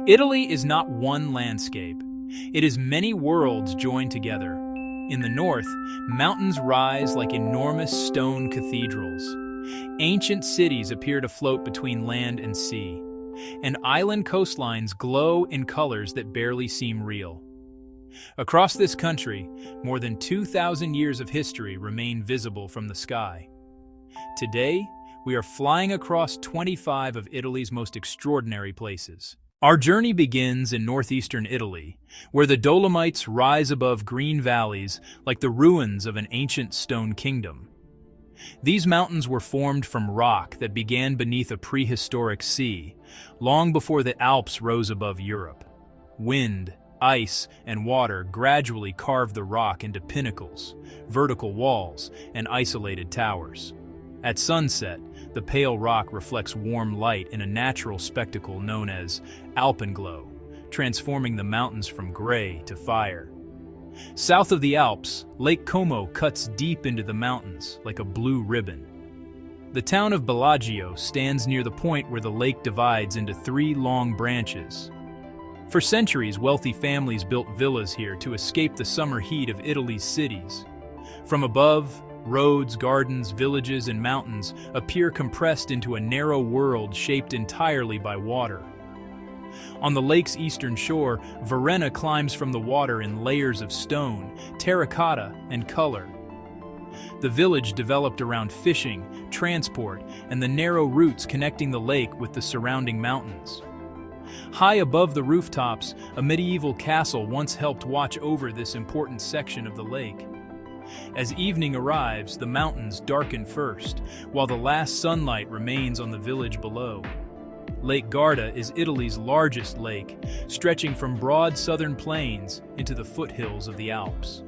Italy is not one landscape. It is many worlds joined together. In the north, mountains rise like enormous stone cathedrals. Ancient cities appear to float between land and sea, and island coastlines glow in colors that barely seem real. Across this country, more than 2,000 years of history remain visible from the sky. Today, we are flying across 25 of Italy's most extraordinary places. Our journey begins in northeastern Italy, where the Dolomites rise above green valleys like the ruins of an ancient stone kingdom. These mountains were formed from rock that began beneath a prehistoric sea, long before the Alps rose above Europe. Wind, ice, and water gradually carved the rock into pinnacles, vertical walls, and isolated towers. At sunset, the pale rock reflects warm light in a natural spectacle known as alpenglow, transforming the mountains from gray to fire. South of the Alps, Lake Como cuts deep into the mountains like a blue ribbon. The town of Bellagio stands near the point where the lake divides into three long branches. For centuries, wealthy families built villas here to escape the summer heat of Italy's cities. From above, roads, gardens, villages, and mountains appear compressed into a narrow world shaped entirely by water. On the lake's eastern shore, Varenna climbs from the water in layers of stone, terracotta, and color. The village developed around fishing, transport, and the narrow routes connecting the lake with the surrounding mountains. High above the rooftops, a medieval castle once helped watch over this important section of the lake. As evening arrives, the mountains darken first, while the last sunlight remains on the village below. Lake Garda is Italy's largest lake, stretching from broad southern plains into the foothills of the Alps.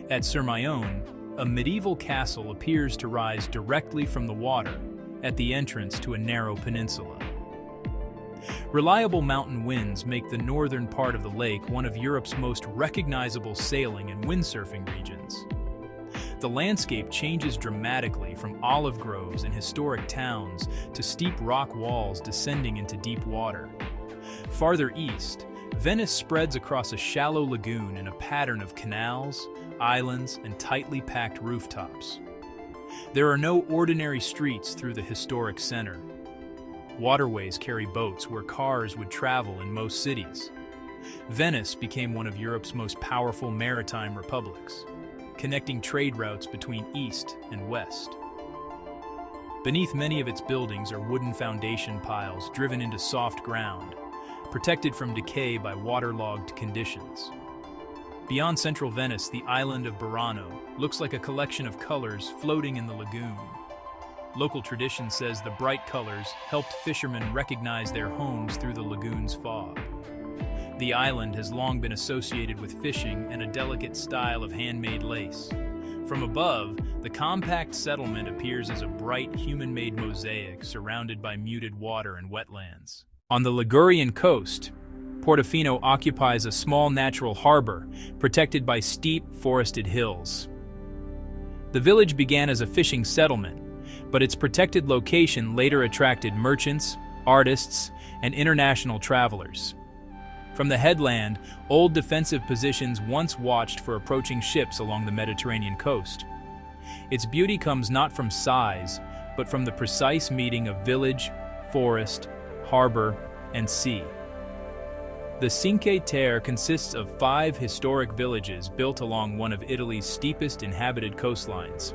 At Sirmione, a medieval castle appears to rise directly from the water at the entrance to a narrow peninsula. Reliable mountain winds make the northern part of the lake one of Europe's most recognizable sailing and windsurfing regions. The landscape changes dramatically from olive groves and historic towns to steep rock walls descending into deep water. Farther east, Venice spreads across a shallow lagoon in a pattern of canals, islands, and tightly packed rooftops. There are no ordinary streets through the historic center. Waterways carry boats where cars would travel in most cities. Venice became one of Europe's most powerful maritime republics, connecting trade routes between east and west. Beneath many of its buildings are wooden foundation piles driven into soft ground, protected from decay by waterlogged conditions. Beyond central Venice, the island of Burano looks like a collection of colors floating in the lagoon. Local tradition says the bright colors helped fishermen recognize their homes through the lagoon's fog. The island has long been associated with fishing and a delicate style of handmade lace. From above, the compact settlement appears as a bright human-made mosaic surrounded by muted water and wetlands. On the Ligurian coast, Portofino occupies a small natural harbor protected by steep, forested hills. The village began as a fishing settlement, but its protected location later attracted merchants, artists, and international travelers. From the headland, old defensive positions once watched for approaching ships along the Mediterranean coast. Its beauty comes not from size, but from the precise meeting of village, forest, harbor, and sea. The Cinque Terre consists of 5 historic villages built along one of Italy's steepest inhabited coastlines.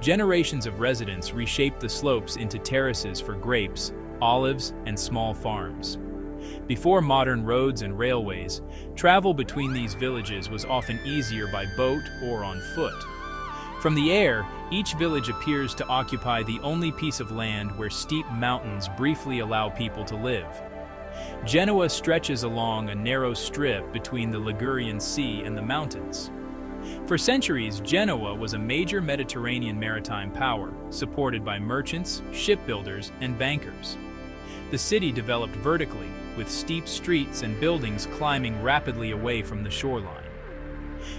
Generations of residents reshaped the slopes into terraces for grapes, olives, and small farms. Before modern roads and railways, travel between these villages was often easier by boat or on foot. From the air, each village appears to occupy the only piece of land where steep mountains briefly allow people to live. Genoa stretches along a narrow strip between the Ligurian Sea and the mountains. For centuries, Genoa was a major Mediterranean maritime power, supported by merchants, shipbuilders, and bankers. The city developed vertically, with steep streets and buildings climbing rapidly away from the shoreline.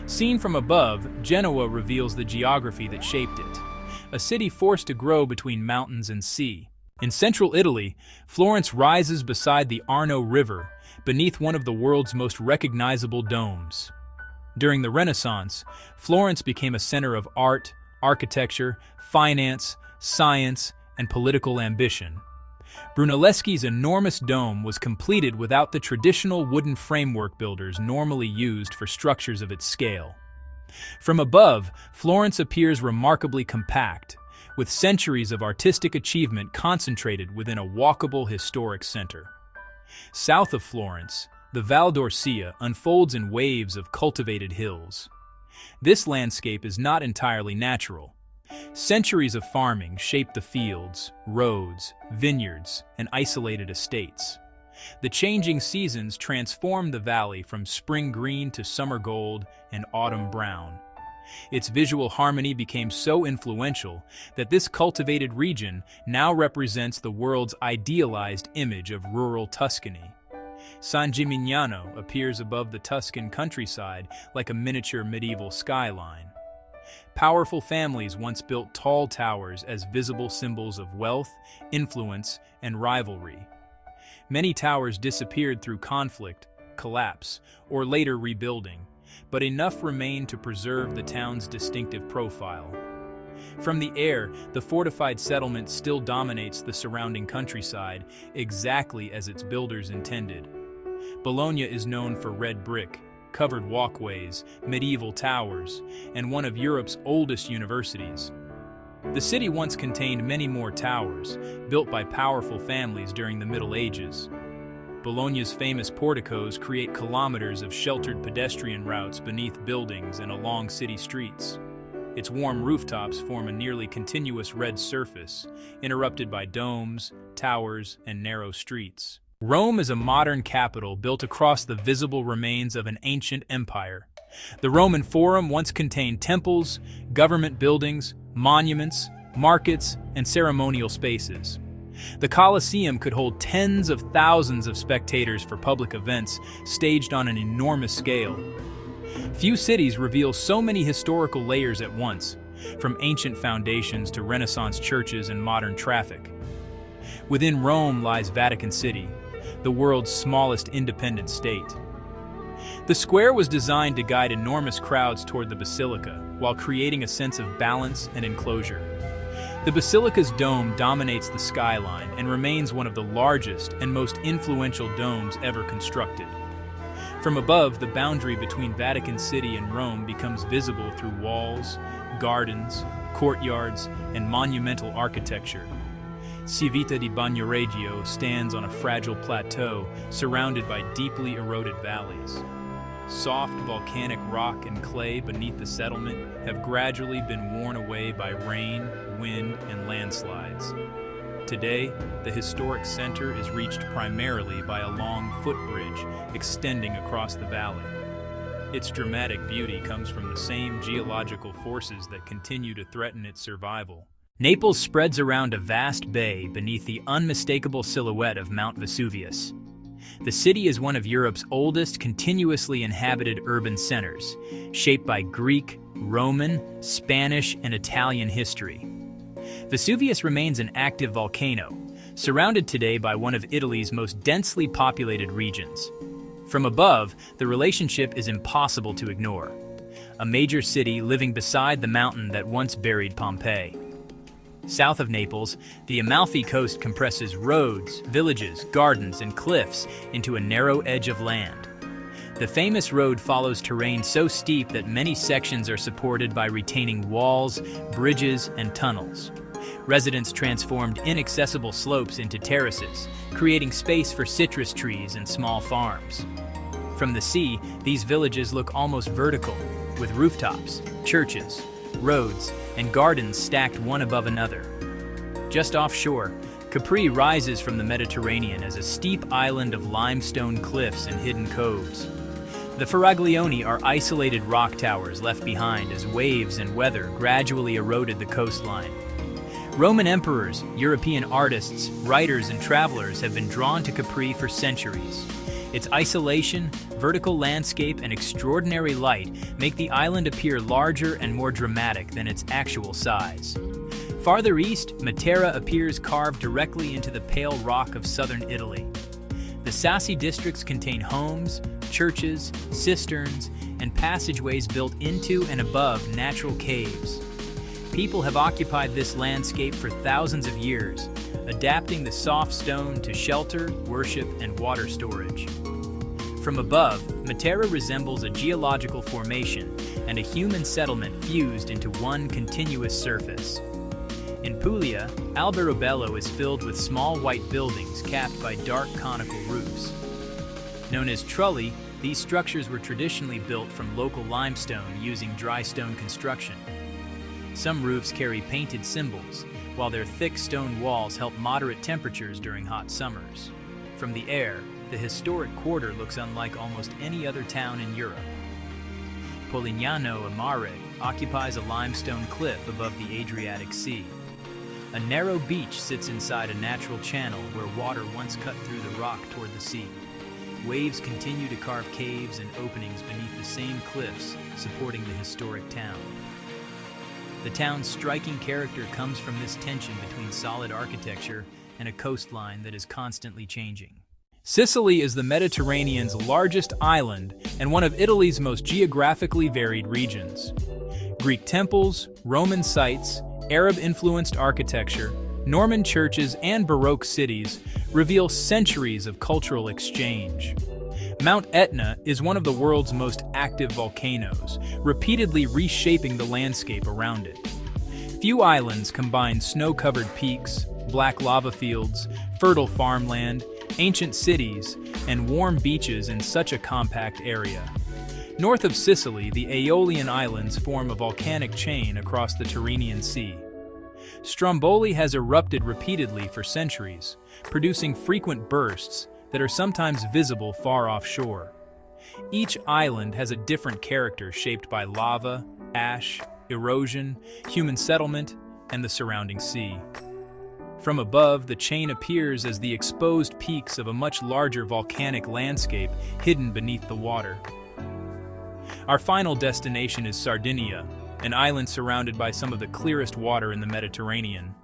Seen from above, Genoa reveals the geography that shaped it, a city forced to grow between mountains and sea. In central Italy, Florence rises beside the Arno River, beneath one of the world's most recognizable domes. During the Renaissance, Florence became a center of art, architecture, finance, science, and political ambition. Brunelleschi's enormous dome was completed without the traditional wooden framework builders normally used for structures of its scale. From above, Florence appears remarkably compact, with centuries of artistic achievement concentrated within a walkable historic center. South of Florence, the Val d'Orcia unfolds in waves of cultivated hills. This landscape is not entirely natural. Centuries of farming shape the fields, roads, vineyards, and isolated estates. The changing seasons transform the valley from spring green to summer gold and autumn brown. Its visual harmony became so influential that this cultivated region now represents the world's idealized image of rural Tuscany. San Gimignano appears above the Tuscan countryside like a miniature medieval skyline. Powerful families once built tall towers as visible symbols of wealth, influence, and rivalry. Many towers disappeared through conflict, collapse, or later rebuilding, but enough remained to preserve the town's distinctive profile. From the air, the fortified settlement still dominates the surrounding countryside, exactly as its builders intended. Bologna is known for red brick, covered walkways, medieval towers, and one of Europe's oldest universities. The city once contained many more towers, built by powerful families during the Middle Ages. Bologna's famous porticos create kilometers of sheltered pedestrian routes beneath buildings and along city streets. Its warm rooftops form a nearly continuous red surface, interrupted by domes, towers, and narrow streets. Rome is a modern capital built across the visible remains of an ancient empire. The Roman Forum once contained temples, government buildings, monuments, markets, and ceremonial spaces. The Colosseum could hold tens of thousands of spectators for public events staged on an enormous scale. Few cities reveal so many historical layers at once, from ancient foundations to Renaissance churches and modern traffic. Within Rome lies Vatican City, the world's smallest independent state. The square was designed to guide enormous crowds toward the basilica, while creating a sense of balance and enclosure. The basilica's dome dominates the skyline and remains one of the largest and most influential domes ever constructed. From above, the boundary between Vatican City and Rome becomes visible through walls, gardens, courtyards, and monumental architecture. Civita di Bagnoregio stands on a fragile plateau surrounded by deeply eroded valleys. Soft volcanic rock and clay beneath the settlement have gradually been worn away by rain, wind, and landslides. Today, the historic center is reached primarily by a long footbridge extending across the valley. Its dramatic beauty comes from the same geological forces that continue to threaten its survival. Naples spreads around a vast bay beneath the unmistakable silhouette of Mount Vesuvius. The city is one of Europe's oldest continuously inhabited urban centers, shaped by Greek, Roman, Spanish, and Italian history. Vesuvius remains an active volcano, surrounded today by one of Italy's most densely populated regions. From above, the relationship is impossible to ignore. A major city living beside the mountain that once buried Pompeii. South of Naples, the Amalfi Coast compresses roads, villages, gardens, and cliffs into a narrow edge of land. The famous road follows terrain so steep that many sections are supported by retaining walls, bridges, and tunnels. Residents transformed inaccessible slopes into terraces, creating space for citrus trees and small farms. From the sea, these villages look almost vertical, with rooftops, churches, roads, and gardens stacked one above another. Just offshore, Capri rises from the Mediterranean as a steep island of limestone cliffs and hidden coves. The Faraglioni are isolated rock towers left behind as waves and weather gradually eroded the coastline. Roman emperors, European artists, writers, and travelers have been drawn to Capri for centuries. Its isolation, vertical landscape, and extraordinary light make the island appear larger and more dramatic than its actual size. Farther east, Matera appears carved directly into the pale rock of southern Italy. The Sassi districts contain homes, churches, cisterns, and passageways built into and above natural caves. People have occupied this landscape for thousands of years, adapting the soft stone to shelter, worship, and water storage. From above, Matera resembles a geological formation and a human settlement fused into one continuous surface. In Puglia, Alberobello is filled with small white buildings capped by dark conical roofs. Known as trulli, these structures were traditionally built from local limestone using dry stone construction. Some roofs carry painted symbols, while their thick stone walls help moderate temperatures during hot summers. From the air, the historic quarter looks unlike almost any other town in Europe. Polignano, Mare, occupies a limestone cliff above the Adriatic Sea. A narrow beach sits inside a natural channel where water once cut through the rock toward the sea. Waves continue to carve caves and openings beneath the same cliffs, supporting the historic town. The town's striking character comes from this tension between solid architecture and a coastline that is constantly changing. Sicily is the Mediterranean's largest island and one of Italy's most geographically varied regions. Greek temples, Roman sites, Arab-influenced architecture, Norman churches, and Baroque cities reveal centuries of cultural exchange. Mount Etna is one of the world's most active volcanoes, repeatedly reshaping the landscape around it. Few islands combine snow-covered peaks, black lava fields, fertile farmland, ancient cities, and warm beaches in such a compact area. North of Sicily, the Aeolian Islands form a volcanic chain across the Tyrrhenian Sea. Stromboli has erupted repeatedly for centuries, producing frequent bursts that are sometimes visible far offshore. Each island has a different character shaped by lava, ash, erosion, human settlement, and the surrounding sea. From above, the chain appears as the exposed peaks of a much larger volcanic landscape hidden beneath the water. Our final destination is Sardinia, an island surrounded by some of the clearest water in the Mediterranean.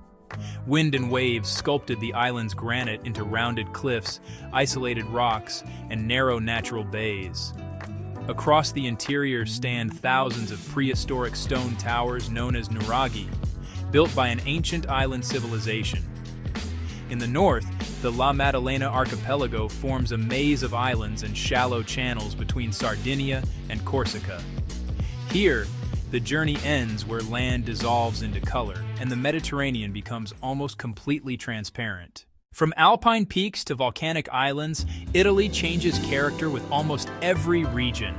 Wind and waves sculpted the island's granite into rounded cliffs, isolated rocks, and narrow natural bays. Across the interior stand thousands of prehistoric stone towers known as nuraghi, built by an ancient island civilization. In the north, the La Maddalena archipelago forms a maze of islands and shallow channels between Sardinia and Corsica. Here, the journey ends where land dissolves into color, and the Mediterranean becomes almost completely transparent. From alpine peaks to volcanic islands, Italy changes character with almost every region.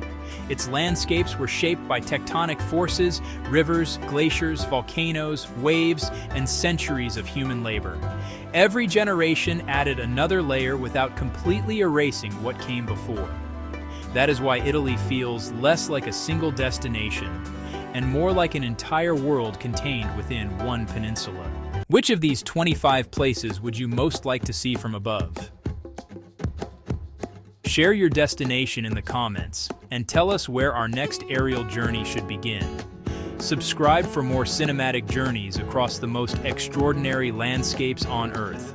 Its landscapes were shaped by tectonic forces, rivers, glaciers, volcanoes, waves, and centuries of human labor. Every generation added another layer without completely erasing what came before. That is why Italy feels less like a single destination and more like an entire world contained within one peninsula. Which of these 25 places would you most like to see from above? Share your destination in the comments and tell us where our next aerial journey should begin. Subscribe for more cinematic journeys across the most extraordinary landscapes on Earth.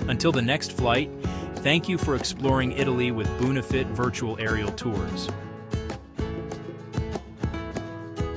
Until the next flight, thank you for exploring Italy with Bunafit virtual aerial tours.